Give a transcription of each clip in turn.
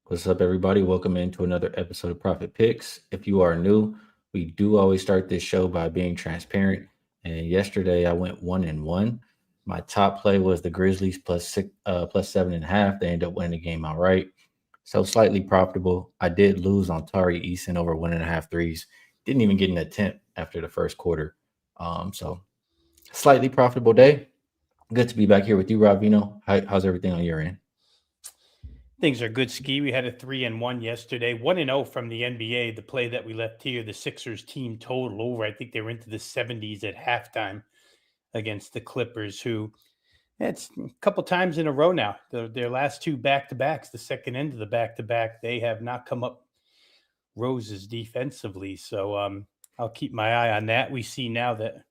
What's up, everybody? Welcome into another episode of Profit Picks. If you are new, we do always start this show by being transparent. And yesterday, I went 1-1. My top play was the Grizzlies plus 7.5. They ended up winning the game outright, so slightly profitable. I did lose on Tari Eason over 1.5 threes. Didn't even get an attempt after the first quarter. So slightly profitable day. Good to be back here with you, Rob Veno. How's everything on your end? Things are good, Skee. We had a 3-1 yesterday, 1-0 from the NBA. The play that we left here, the Sixers team total over. I think they were into the 70s at halftime against the Clippers, who it's a couple times in a row now. Their last two back to backs, the second end of the back to back, they have not come up roses defensively. So I'll keep my eye on that. We see now that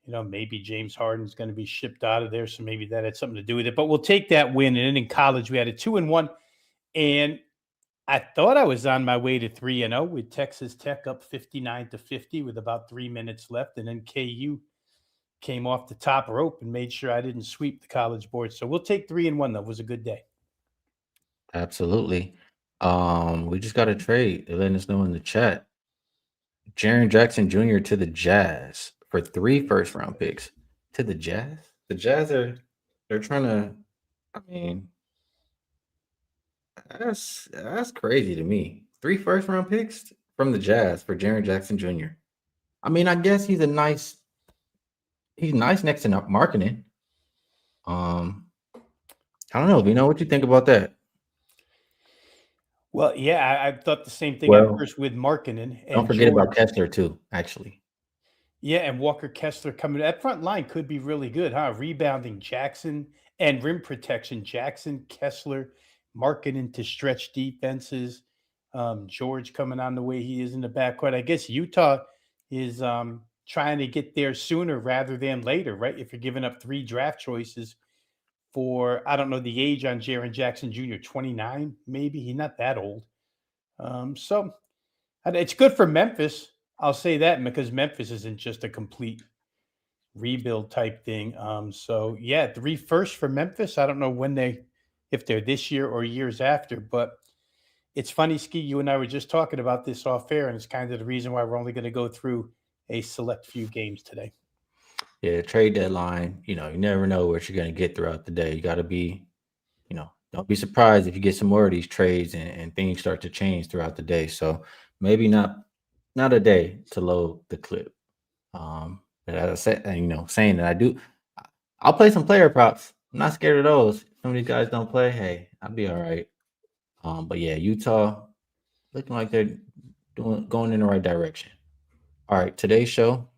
maybe James Harden's going to be shipped out of there, so maybe that had something to do with it. But we'll take that win. And then in college, we had a 2-1, and I thought I was on my way to 3-0 with Texas Tech up 59-50 with about 3 minutes left, and then KU came off the top rope and made sure I didn't sweep the college board. So we'll take 3-1 though. It was a good day. Absolutely. We just got a trade. They're letting us know in the chat. Jaren Jackson Jr. to the Jazz for 3 first-round picks. To the Jazz? The Jazz they're trying to. I mean, that's crazy to me. 3 first-round picks from the Jazz for Jaren Jackson Jr. I mean, I guess he's nice next to marketing. I don't know. Do you know what you think about that? Well, yeah, I thought the same thing at Well, first with Markkinen don't and forget about George. Kessler too. Actually, Yeah, and Walker Kessler coming. That front line could be really good, huh? Rebounding Jackson and rim protection Jackson, Kessler, Markkinen to stretch defenses. George coming on the way he is in the backcourt. I guess Utah is trying to get there sooner rather than later, right? If you're giving up 3 draft choices for, I don't know the age on Jaren Jackson Jr., 29, maybe. He's not that old. So it's good for Memphis. I'll say that because Memphis isn't just a complete rebuild type thing. So yeah, 3 firsts for Memphis. I don't know if they're this year or years after, but it's funny, Ski. You and I were just talking about this off air, and it's kind of the reason why we're only going to go through a select few games today. yeah, trade deadline. You never know what you're going to get throughout the day. You got to be, don't be surprised if you get some more of these trades and things start to change throughout the day. So maybe not a day to load the clip. But as I said, saying that I'll play some player props. I'm not scared of those. If some of these guys don't play, hey, I'll be all right. But yeah, Utah looking like they're going in the right direction. All right, today's show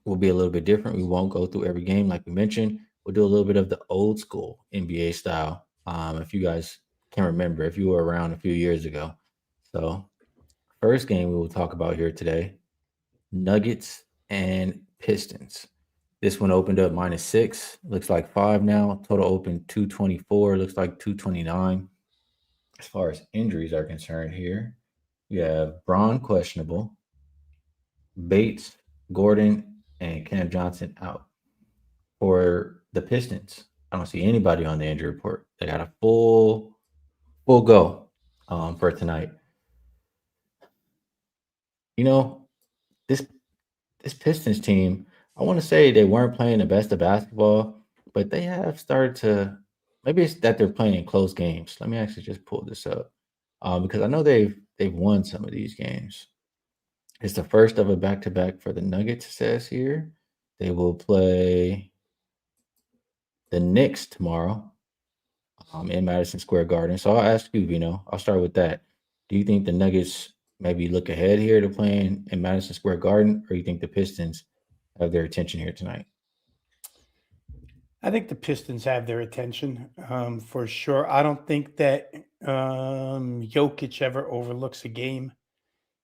will be a little bit different. We won't go through every game like we mentioned. We'll do a little bit of the old school NBA style. If you guys can remember, if you were around a few years ago. So, first game we will talk about here today: Nuggets and Pistons. This one opened up -6. Looks like 5 now. Total open 224. Looks like 229. As far as injuries are concerned here, we have Braun questionable, Bates, Gordon, and Cam Johnson out. For the Pistons, I don't see anybody on the injury report. They got a full go for tonight. You know, this this Pistons team, I want to say they weren't playing the best of basketball, but they have started to. Maybe it's that they're playing in close games. Let me actually just pull this up because I know they've won some of these games. It's the first of a back to back for the Nuggets. It says here they will play the Knicks tomorrow in Madison Square Garden. So I'll ask you, I'll start with that. Do you think the Nuggets maybe look ahead here to playing in Madison Square Garden, or you think the Pistons have their attention here tonight? I think the Pistons have their attention for sure. I don't think that Jokic ever overlooks a game.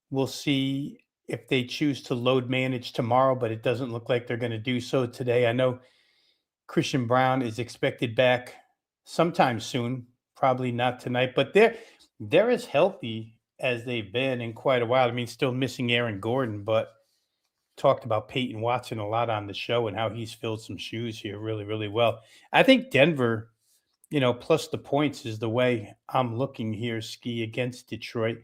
We'll see if they choose to load manage tomorrow, but it doesn't look like they're going to do so today. I know Christian Brown is expected back sometime soon, probably not tonight, but they're as healthy as they've been in quite a while. I mean, still missing Aaron Gordon, but talked about Peyton Watson a lot on the show and how he's filled some shoes here really, really well. I think Denver plus the points is the way I'm looking here, Ski against Detroit.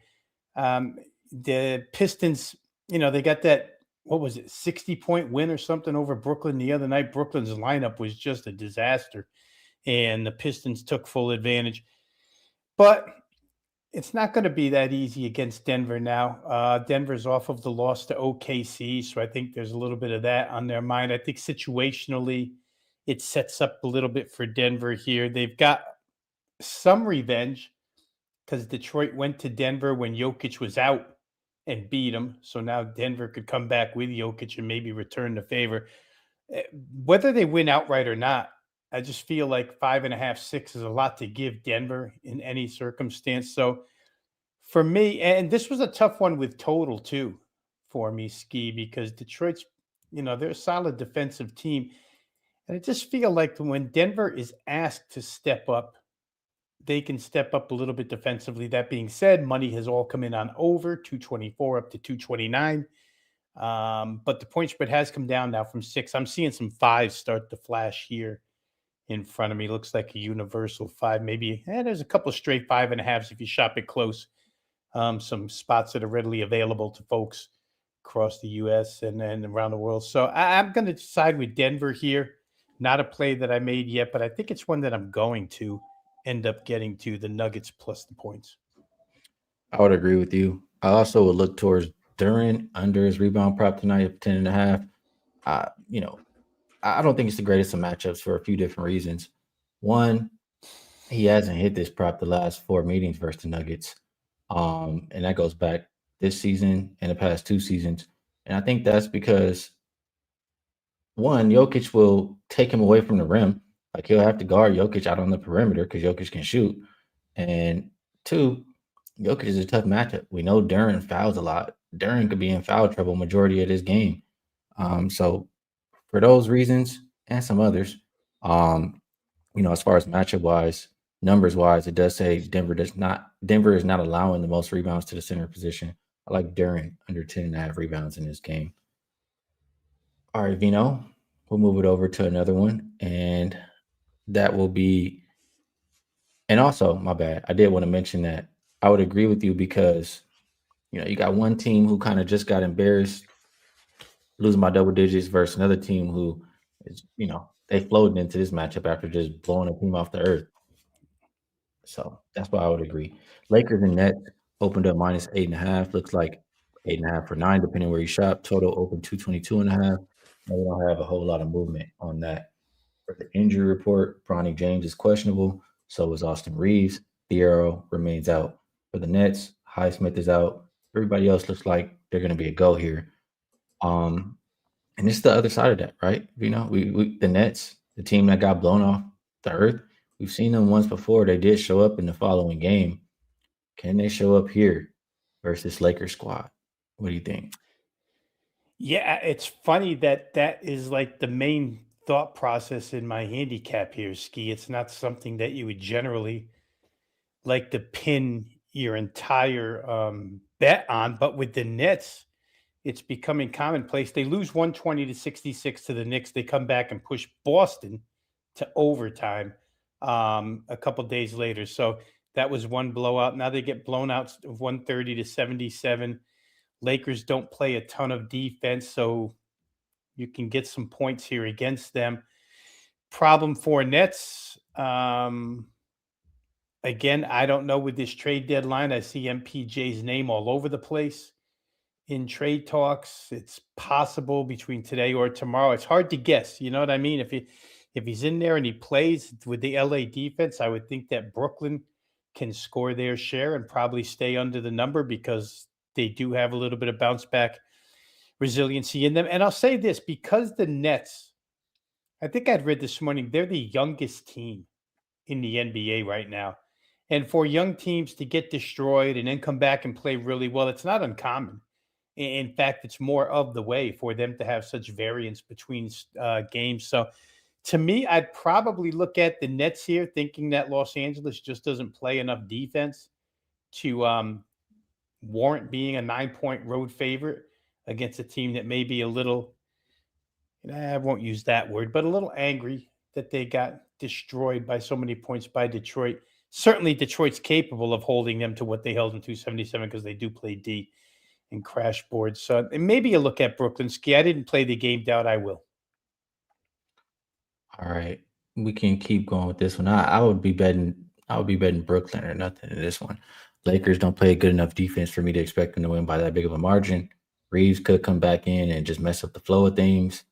Um, the Pistons, they got that, what was it, 60-point win or something over Brooklyn the other night. Brooklyn's lineup was just a disaster, and the Pistons took full advantage. But it's not going to be that easy against Denver now. Denver's off of the loss to OKC, so I think there's a little bit of that on their mind. I think situationally, it sets up a little bit for Denver here. They've got some revenge because Detroit went to Denver when Jokic was out and beat him. So now Denver could come back with Jokic and maybe return the favor. Eh, Whether they win outright or not, I just feel like 5.5, 6 is a lot to give Denver in any circumstance. So for me, and this was a tough one with total too for me, Ski, because Detroit's, they're a solid defensive team. And I just feel like when Denver is asked to step up, they can step up a little bit defensively. That being said, money has all come in on over 224 up to 229. But the point spread has come down now from 6. I'm seeing some 5s start to flash here in front of me. Looks like a universal 5, maybe. There's a couple straight 5.5s if you shop it close. Some spots that are readily available to folks across the US and around the world. So I'm going to side with Denver here. Not a play that I made yet, but I think it's one that I'm going to end up getting to, the Nuggets plus the points. I would agree with you. I also would look towards Duran under his rebound prop tonight of 10.5. You know, I don't think it's the greatest of matchups for a few different reasons. One, he hasn't hit this prop the last 4 meetings versus the Nuggets. And that goes back this season and the past 2 seasons. And I think that's because one, Jokic will take him away from the rim. Like he'll have to guard Jokic out on the perimeter because Jokic can shoot. And two, Jokic is a tough matchup. We know Duran fouls a lot. Duran could be in foul trouble majority of this game. So for those reasons and some others, um, as far as matchup wise, numbers wise, it does say Denver is not allowing the most rebounds to the center position. I like Duran under 10.5 rebounds in this game. All right, Vino, we'll move it over to another one. And that will be, and also, my bad, I did want to mention that I would agree with you because, you got one team who kind of just got embarrassed losing by double digits versus another team who is, they floated into this matchup after just blowing a team off the earth. So that's why I would agree. Lakers and Nets opened up minus 8.5. Looks like 8.5 or 9, depending where you shop. Total open 222.5. We don't have a whole lot of movement on that. For the injury report, Bronny James is questionable. So is Austin Reeves. Thiero remains out. For the Nets, Highsmith is out. Everybody else looks like they're going to be a go here. Um, and it's the other side of that, right? We the Nets, the team that got blown off the earth, we've seen them once before. They did show up in the following game. Can they show up here versus Lakers squad? What do you think? Yeah, it's funny that that is like the main thought process in my handicap here, Ski. It's not something that you would generally like to pin your entire bet on, but with the Nets, it's becoming commonplace. They lose 120 to 66 to the Knicks. They come back and push Boston to overtime a couple days later. So that was one blowout. Now they get blown out of 130 to 77. Lakers don't play a ton of defense, so you can get some points here against them. Problem for Nets. Again, I don't know with this trade deadline. I see MPJ's name all over the place in trade talks. It's possible between today or tomorrow. It's hard to guess. You know what I mean? If he's in there and he plays with the LA defense, I would think that Brooklyn can score their share and probably stay under the number because they do have a little bit of bounce back resiliency in them. And I'll say this, because the Nets, I think I'd read this morning, they're the youngest team in the NBA right now. And for young teams to get destroyed and then come back and play really well, it's not uncommon. In fact, it's more of the way for them to have such variance between games. So to me, I'd probably look at the Nets here, thinking that Los Angeles just doesn't play enough defense to warrant being a 9-point road favorite against a team that may be a little, I won't use that word, but a little angry that they got destroyed by so many points by Detroit. Certainly, Detroit's capable of holding them to what they held in 277 because they do play D and crash boards. So and maybe a look at Brooklyn Ski. I didn't play the game, doubt I will. All right, we can keep going with this one. I would be betting Brooklyn or nothing in this one. Lakers don't play a good enough defense for me to expect them to win by that big of a margin. Reeves could come back in and just mess up the flow of things.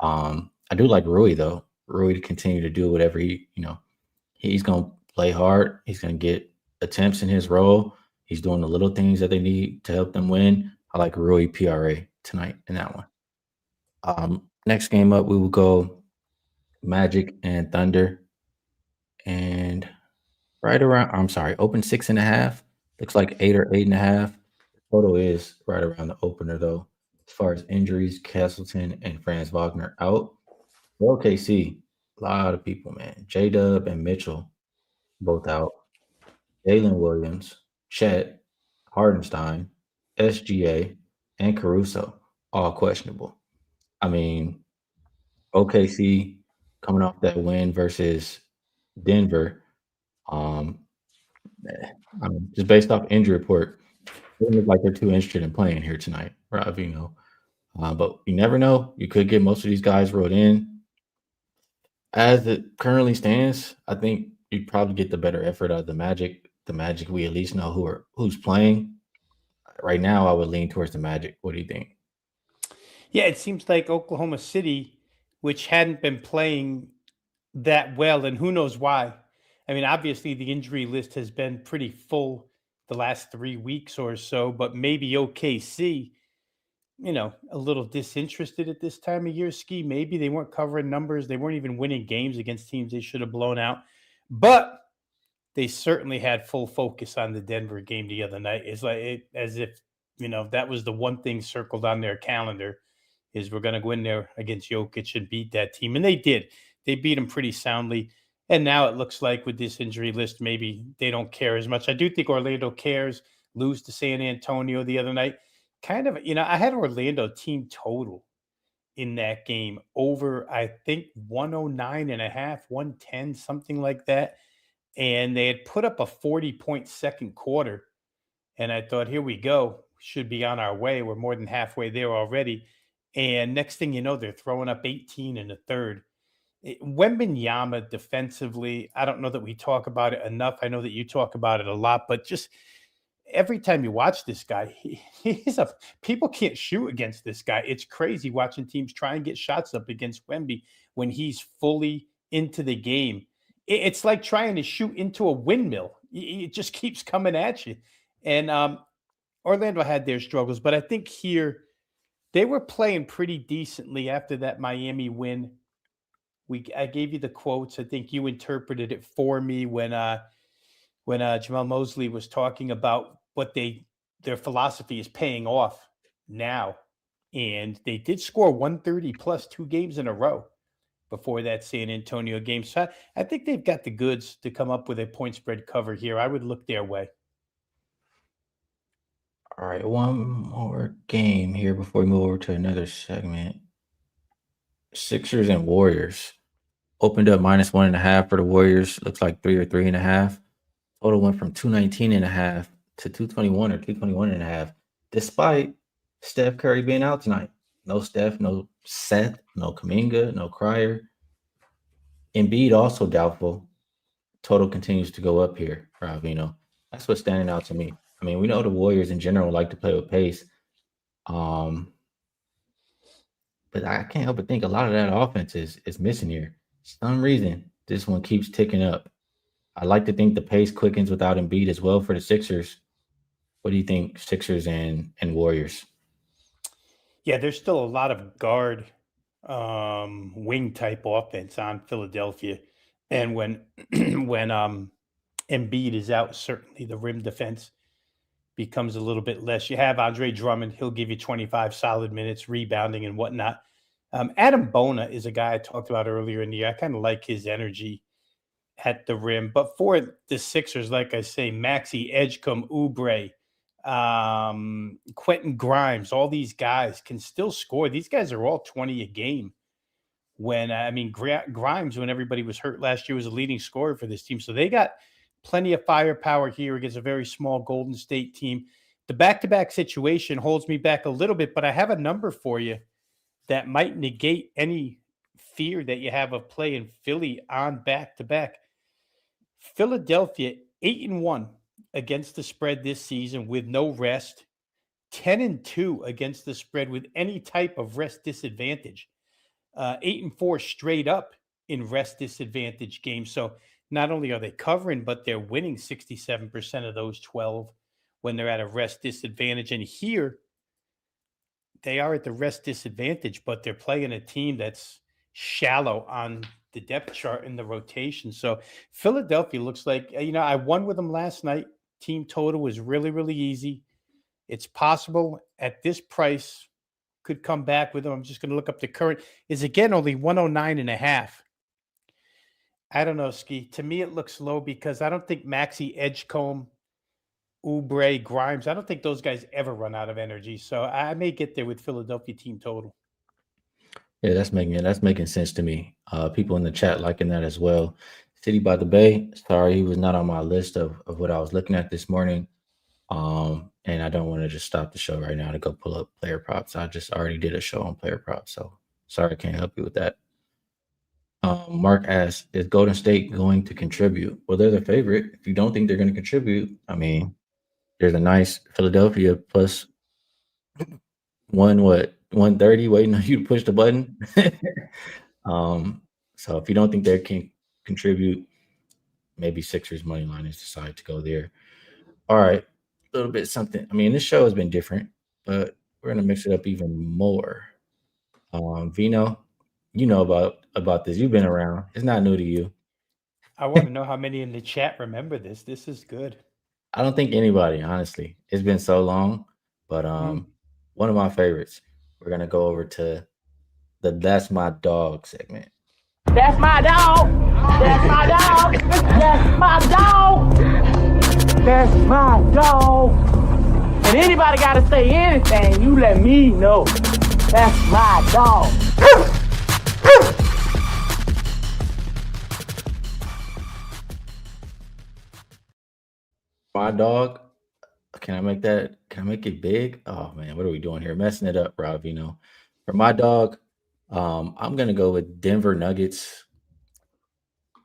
I do like Rui though. Rui to continue to do whatever he's gonna play hard. He's gonna get attempts in his role. He's doing the little things that they need to help them win. I like Rui PRA tonight in that one. Next game up, we will go Magic and Thunder, and right around. I'm sorry, open 6.5. Looks like 8 or 8.5. Total is right around the opener though. As far as injuries, Castleton and Franz Wagner out. For OKC, a lot of people, man. J Dub and Mitchell both out. Jalen Williams, Chet, Hardenstein, SGA, and Caruso all questionable. I mean, OKC coming off that win versus Denver. Um, I mean, just based off injury report, it doesn't look like they're too interested in playing here tonight, Rob Veno. But you never know. You could get most of these guys rolled in. As it currently stands, I think you'd probably get the better effort out of the Magic. The Magic, we at least know who's playing. Right now, I would lean towards the Magic. What do you think? Yeah, it seems like Oklahoma City, which hadn't been playing that well, and who knows why. I mean, obviously, the injury list has been pretty full the last 3 weeks or so, but maybe OKC, a little disinterested at this time of year. Ski, maybe they weren't covering numbers. They weren't even winning games against teams they should have blown out. But they certainly had full focus on the Denver game the other night. It's like as if that was the one thing circled on their calendar is we're going to go in there against Jokic and beat that team, and they did. They beat them pretty soundly, and now it looks like with this injury list, maybe they don't care as much. I do think Orlando cares. Lose to San Antonio the other night, kind of. I had Orlando team total in that game over I think 109 and a half, 110, something like that, and they had put up a 40-point second quarter. And I thought, here we go. Should be on our way. We're more than halfway there already. And next thing you know, they're throwing up 18 in the third. Wembenyama defensively, I don't know that we talk about it enough. I know that you talk about it a lot, but just every time you watch this guy, he's a people can't shoot against this guy. It's crazy watching teams try and get shots up against Wemby when he's fully into the game. It's like trying to shoot into a windmill. It just keeps coming at you. And Orlando had their struggles, but I think here they were playing pretty decently after that Miami win. I gave you the quotes. I think you interpreted it for me when Jamal Mosley was talking about what their philosophy is paying off now, and they did score 130 plus 2 games in a row before that San Antonio game. So I think they've got the goods to come up with a point spread cover here. I would look their way. All right, one more game here before we move over to another segment. Sixers and Warriors opened up -1.5 for the Warriors. Looks like 3 or 3.5. Total went from 219.5 to 221 or 221.5, despite Steph Curry being out tonight. No Steph, no Seth, no Kaminga, no Crier. Embiid also doubtful. Total continues to go up here for Alvino. That's what's standing out to me. I mean, we know the Warriors in general like to play with pace. Um, but I can't help but think a lot of that offense is missing here. Some reason this one keeps ticking up. I like to think the pace quickens without Embiid as well for the Sixers. What do you think, Sixers and Warriors? Yeah, there's still a lot of guard wing type offense on Philadelphia. And when when Embiid is out, certainly the rim defense becomes a little bit less. You have Andre Drummond, he'll give you 25 solid minutes, rebounding and whatnot. Adam Bona is a guy I talked about earlier in the year. I kind of like his energy at the rim. But for the Sixers, like I say, Maxi Edgecombe, Oubre, Quentin Grimes, all these guys can still score. These guys are all 20 a game when I mean Grimes, when everybody was hurt last year, was a leading scorer for this team. So they got plenty of firepower here against a very small Golden State team. The back-to-back situation holds me back a little bit, but I have a number for you that might negate any fear that you have of playing Philly on back-to-back. Philadelphia 8-1 against the spread this season with no rest. 10-2 against the spread with any type of rest disadvantage. 8-4 straight up in rest disadvantage games. So not only are they covering, but they're winning 67% of those 12 when they're at a rest disadvantage. And here they are at the rest disadvantage, but they're playing a team that's shallow on the depth chart in the rotation. So Philadelphia looks like, I won with them last night. Team total was really, really easy. It's possible at this price could come back with them. I'm just going to look up the current is again only 109.5. I don't know, Skee. To me, it looks low because I don't think Maxi, Edgecombe, Oubre, Grimes, I don't think those guys ever run out of energy. So I may get there with Philadelphia team total. Yeah, that's making sense to me. People in the chat liking that as well. City by the Bay. Sorry, he was not on my list of what I was looking at this morning. And I don't want to just stop the show right now to go pull up player props. I just already did a show on player props, so sorry I can't help you with that. Mark asks, is Golden State going to contribute? Well, they're the favorite. If you don't think they're going to contribute, I mean, there's a nice Philadelphia plus 130 waiting on you to push the button. um, so if you don't think they can contribute, maybe Sixers money line is decided to go there. All right, a little bit something. I mean, this show has been different, but we're gonna mix it up even more. Vino, you know about this. You've been around. It's not new to you. I want to know how many in the chat remember this. This is good. I don't think anybody, honestly. It's been so long, but Mm. one of my favorites. We're gonna go over to the "That's My Dog" segment. That's my dog. That's my dog. That's my dog. That's my dog. And anybody got to say anything, you let me know. That's my dog. My dog. Can I make that? Can I make it big? Oh man, what are we doing here? Messing it up, Rob. For my dog, I'm gonna go with Denver Nuggets.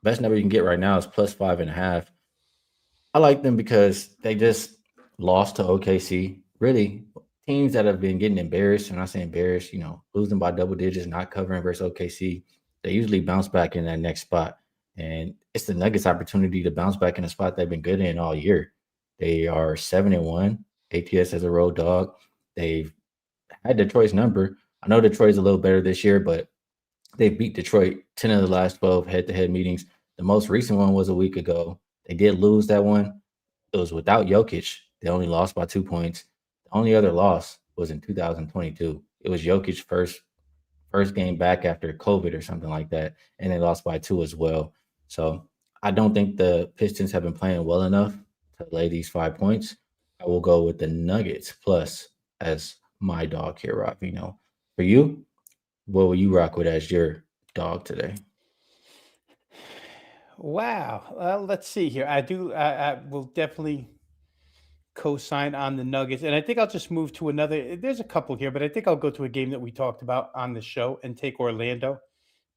Best number you can get right now is plus 5.5. I like them because they just lost to OKC. Really, teams that have been getting embarrassed, and I say embarrassed, losing by double digits, not covering versus OKC, they usually bounce back in that next spot. And it's the Nuggets' opportunity to bounce back in a spot they've been good in all year. They are 7-1. ATS as a road dog. They've had Detroit's number. I know Detroit's a little better this year, but they beat Detroit 10 of the last 12 head-to-head meetings. The most recent one was a week ago. They did lose that one. It was without Jokic. They only lost by 2 points. The only other loss was in 2022. It was Jokic's first game back after COVID or something like that, and they lost by 2 as well. So I don't think the Pistons have been playing well enough to lay these 5 points. I will go with the Nuggets plus as my dog here, Rob. For you, what will you rock with as your dog today? Wow. Well, let's see here. I will definitely co-sign on the Nuggets, and I think I'll just move to another. There's a couple here, but I think I'll go to a game that we talked about on the show and take Orlando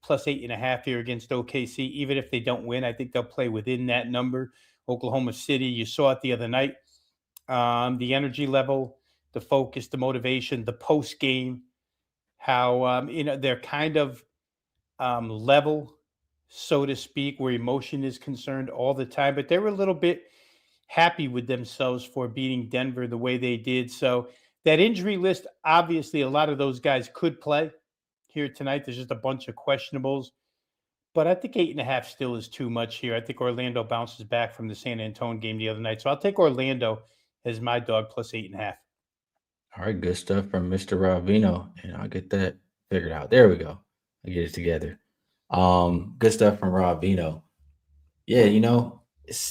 plus 8.5 here against OKC. Even if they don't win, I think they'll play within that number. Oklahoma City, you saw it the other night. The energy level, the focus, the motivation, the post game, how they're kind of level, so to speak, where emotion is concerned all the time. But they were a little bit happy with themselves for beating Denver the way they did. So that injury list, obviously, a lot of those guys could play here tonight. There's just a bunch of questionables. But I think 8.5 still is too much here. I think Orlando bounces back from the San Antonio game the other night. So I'll take Orlando as my dog plus 8.5. All right, good stuff from Mr. Rob Veno, and I'll get that figured out. There we go. I get it together. Good stuff from Rob Veno. Yeah,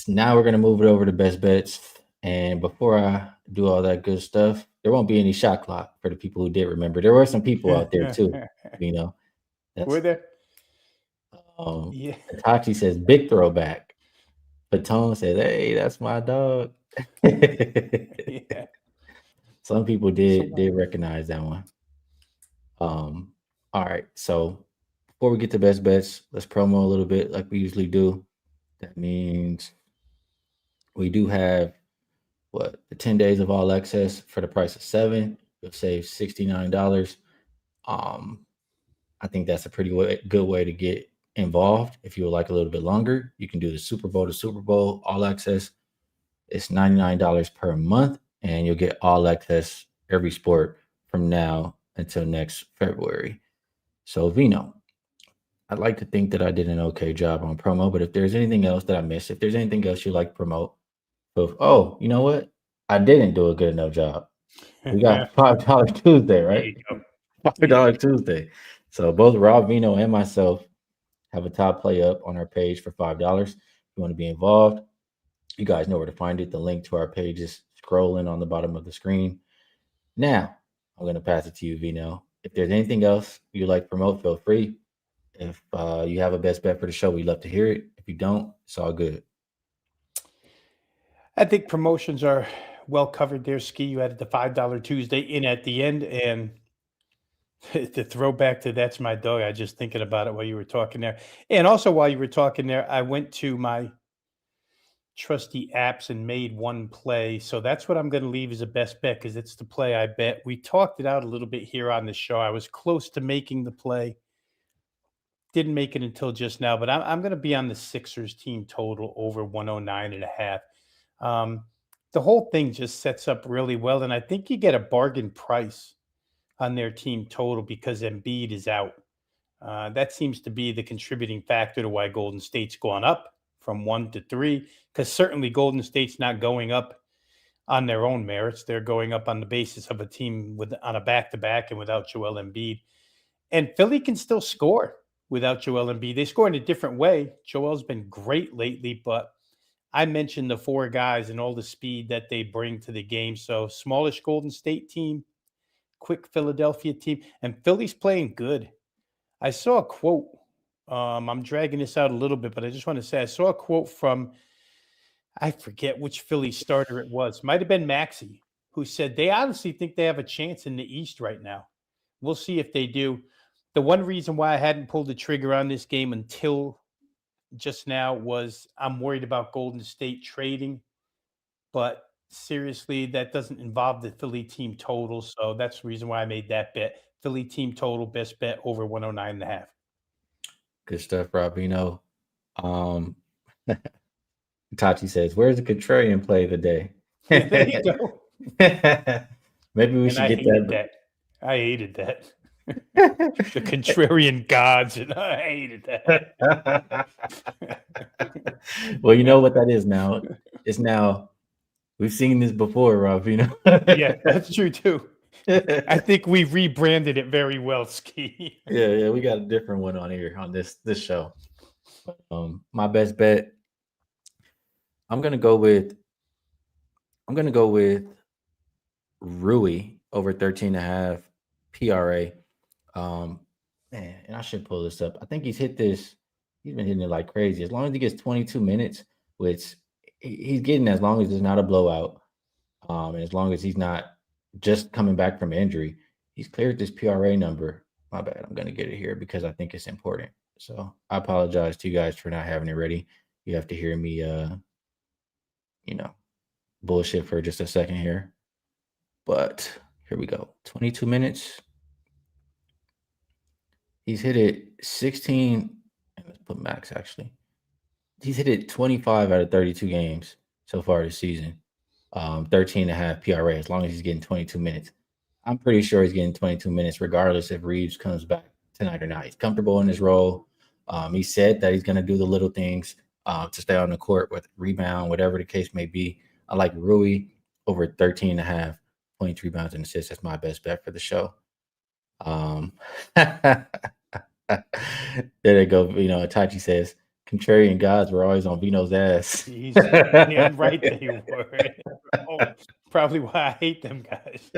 now we're gonna move it over to best bets. And before I do all that good stuff, there won't be any shot clock for the people who did remember. There were some people out there too. Were That's there? Yeah. Itachi says big throwback. Patone says, "Hey, that's my dog." Yeah. Some people So did recognize that one. All right. So before we get to best bets, let's promo a little bit like we usually do. That means we do have what the 10 days of all access for the price of seven. You'll save $69. Um, I think that's a pretty good way to get involved. If you would like a little bit longer, you can do the Super Bowl to Super Bowl all access. It's $99 per month, and you'll get all access every sport from now until next February. So, Vino, I'd like to think that I did an okay job on promo, but if there's anything else that I missed, if there's anything else you'd like to promote, so, oh, you know what? I didn't do a good enough job. We there got $5 Tuesday, right? you go. $5 Tuesday. So both Rob Vino and myself have a top play up on our page for $5. If you want to be involved, you guys know where to find it. The link to our page is scrolling on the bottom of the screen. Now, I'm going to pass it to you, Vino. If there's anything else you'd like to promote, feel free. If you have a best bet for the show, we'd love to hear it. If you don't, it's all good. I think promotions are well covered there. Skee, you added the $5 Tuesday in at the end, and the throwback to "That's My Dog." I just thinking about it while you were talking there, and also while you were talking there, I went to my trusty apps and made one play. So that's what I'm going to leave as a best bet because it's the play I bet. We talked it out a little bit here on the show. I was close to making the play, didn't make it until just now, but I'm going to be on the Sixers team total over 109.5. The whole thing just sets up really well, and I think you get a bargain price on their team total because Embiid is out. That seems to be the contributing factor to why Golden State's gone up from 1 to 3, because certainly Golden State's not going up on their own merits. They're going up on the basis of a team on a back-to-back and without Joel Embiid. And Philly can still score without Joel Embiid. They score in a different way. Joel's been great lately, but I mentioned the four guys and all the speed that they bring to the game. So smallish Golden State team, quick Philadelphia team, and Philly's playing good. I saw a quote. I'm dragging this out a little bit, but I just want to say I saw a quote from, I forget which Philly starter it was. Might have been Maxey, who said they honestly think they have a chance in the East right now. We'll see if they do. The one reason why I hadn't pulled the trigger on this game until just now was I'm worried about Golden State trading, but seriously, that doesn't involve the Philly team total. So that's the reason why I made that bet. Philly team total, best bet over 109.5. Good stuff, Robino. Tachi says, "Where's the contrarian play today?" There you go. Maybe we And should I get hated that. that. I hated that. The contrarian gods, and I hated that. Well, you know what that is now. It's now we've seen this before, Rob. Yeah, that's true too. I think we rebranded it very well, Skee. Yeah, we got a different one on here on this show. My best bet. I'm gonna go with Rui over 13.5 PRA. Man, and I should pull this up. I think he's hit this. He's been hitting it like crazy. As long as he gets 22 minutes, which he's getting, as long as it's not a blowout, and as long as he's not just coming back from injury, he's cleared this PRA number. My bad. I'm gonna get it here because I think it's important. So I apologize to you guys for not having it ready. You have to hear me, bullshit for just a second here. But here we go. 22 minutes. He's hit it 16. Let's put max actually. He's hit it 25 out of 32 games so far this season. 13.5 PRA, as long as he's getting 22 minutes. I'm pretty sure he's getting 22 minutes regardless if Reeves comes back tonight or not. He's comfortable in his role. He said that he's going to do the little things to stay on the court with rebound, whatever the case may be. I like Rui over 13.5 points, rebounds, and assists. That's my best bet for the show. There they go. Itachi says, contrarian gods were always on Vino's ass. Jeez, damn right they were. Oh, probably why I hate them guys.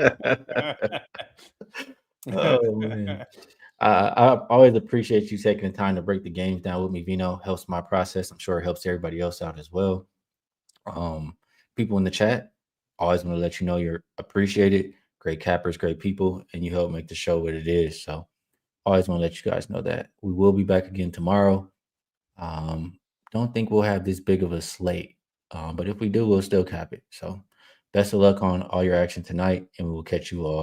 Oh, man. I always appreciate you taking the time to break the games down with me, Vino. Helps my process. I'm sure it helps everybody else out as well. Um, People in the chat, always want to let you know you're appreciated. Great cappers, great people, and you help make the show what it is. So always want to let you guys know that. We will be back again tomorrow. Um, don't think we'll have this big of a slate. But if we do, we'll still cap it. So best of luck on all your action tonight, and we will catch you all